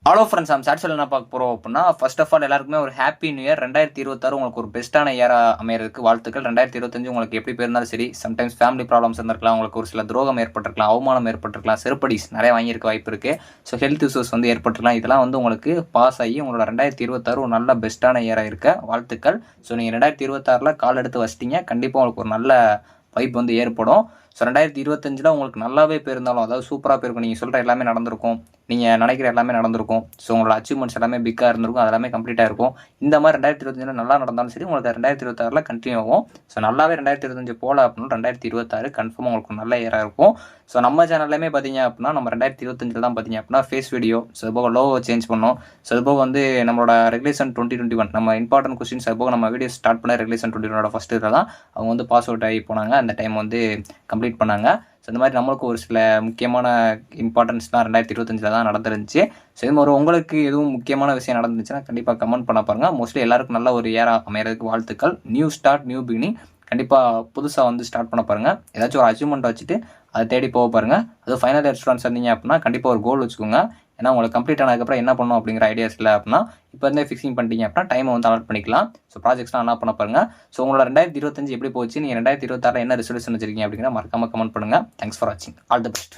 Hello friends, நம்ம சாட்சியில் என்ன பார்க்க போகிறோம் அப்படின்னா, ஃபர்ஸ்ட் ஆஃப் ஆல் எல்லாருக்குமே ஒரு ஹாப்பி நியூ இயர். 2026 உங்களுக்கு ஒரு பெஸ்ட்டான இயரா அமையறதுக்கு வாழ்த்துக்கள். 2025 உங்களுக்கு எப்படி போயிருந்தாலும் சரி, சம்டைம்ஸ் ஃபேமிலி ப்ராப்ளம்ஸ் இருந்திருக்கலாம், உங்களுக்கு ஒரு சில துரோகம் ஏற்பட்டிருக்கலாம், அவமானம் ஏற்பட்டிருக்கலாம், செருப்படிஸ் நிறைய வாங்கியிருக்க வாய்ப்பு இருக்குது. ஸோ ஹெல்த் இஷ்யூஸ் வந்து ஏற்பட்டிருக்கலாம். இதெல்லாம் வந்து உங்களுக்கு பாஸ் ஆகி உங்களோட 2026 ஒரு நல்ல பெஸ்ட்டான இயராக இருக்க வாழ்த்துக்கள். ஸோ நீங்கள் 2026 கால் எடுத்து வச்சிட்டிங்க, கண்டிப்பாக உங்களுக்கு ஒரு நல்ல வைப் வந்து ஏற்படும். ஸோ 2025 உங்களுக்கு நல்லாவே போயிருந்தாலும், அதாவது சூப்பராக போயிருக்கும். நீங்கள் சொல்கிற எல்லாமே நடந்திருக்கும், நீங்கள் நினைக்கிற எல்லாமே நடந்திருக்கும். ஸோ உங்களோட அச்சீவ்மெண்ட்ஸ் எல்லாமே பிக்காக இருந்திருக்கும், அதெல்லாமே கம்ப்ளீட்டாக இருக்கும். இந்த மாதிரி 2025 நல்லா நடந்தாலும் சரி, உங்களுக்கு 2026 கண்டினியூ ஆகும். ஸோ நல்லாவே 2025 போல அப்படின்னா 2026 கன்ஃபார்மாக உங்களுக்கு நல்ல இயராக இருக்கும். ஸோ நம்ம சேனல்லையுமே பார்த்தீங்க அப்படின்னா, நம்ம 2025 தான் பார்த்தீங்க அப்படின்னா ஃபேஸ் வீடியோ, ஸோ அது போக லோகோ சேஞ்ச் பண்ணோம். ஸோ அது போக வந்து நம்மளோட ரெகுலேஷன் 2021 நம்ம இம்பார்ட்டன்ட் கொஸ்டின்ஸ், அது போக நம்ம வீடியோ ஸ்டார்ட் பண்ண ரெகுலேஷன் 21 ஃபஸ்ட்டு இதில் தான் அவங்க வந்து பாஸ் அவுட் ஆகி போனாங்க. அந்த டைம் வந்து கம்ப்ளீட் பண்ணாங்க. ஸோ இந்த மாதிரி நம்மளுக்கு ஒரு சில முக்கியமான இம்பார்ட்டன்ஸ்லாம் 2025 தான் நடந்துருந்துச்சு. ஸோ இது மாதிரி உங்களுக்கு எதுவும் முக்கியமான விஷயம் நடந்துச்சுன்னா கண்டிப்பாக கமெண்ட் பண்ண பாருங்கள். மோஸ்ட்லி எல்லாருக்கும் நல்ல ஒரு இயராக அமையறதுக்கு வாழ்த்துக்கள். New start, new beginning. கண்டிப்பாக புதுசாக வந்து ஸ்டார்ட் பண்ண பாருங்கள். ஏதாச்சும் ஒரு அச்சீவ்மெண்ட் வச்சுட்டு அதை தேடி போக பாருங்கள். அது ஃபைனல் இயர் ஸ்டூடெண்ட்ஸ் இருந்தீங்க அப்படின்னா கண்டிப்பாக ஒரு கோல் வச்சுக்கோங்க. ஏன்னா உங்களுக்கு கம்ப்ளீட் ஆனதுக்கப்புறம் என்ன பண்ணணும் அப்படிங்கிற ஐடியாஸ் இல்லை அப்படின்னா இப்போ இருந்தே ஃபிக்ஸிங் பண்ணிட்டீங்க அப்படின்னா டைமை வந்து அலாட் பண்ணிக்கலாம். ஸோ ப்ராஜெக்ட்ஸ்லாம் என்ன பண்ண பாருங்கள். ஸோ உங்களோட 2025 எப்படி போச்சு, நீங்கள் 2026 என்ன ரிசல்யூஷன் வச்சிருக்கீங்க அப்படிங்கிற மறக்காமல் கமெண்ட் பண்ணுங்கள். தேங்க்ஸ் ஃபார் வாட்சிங். All the best.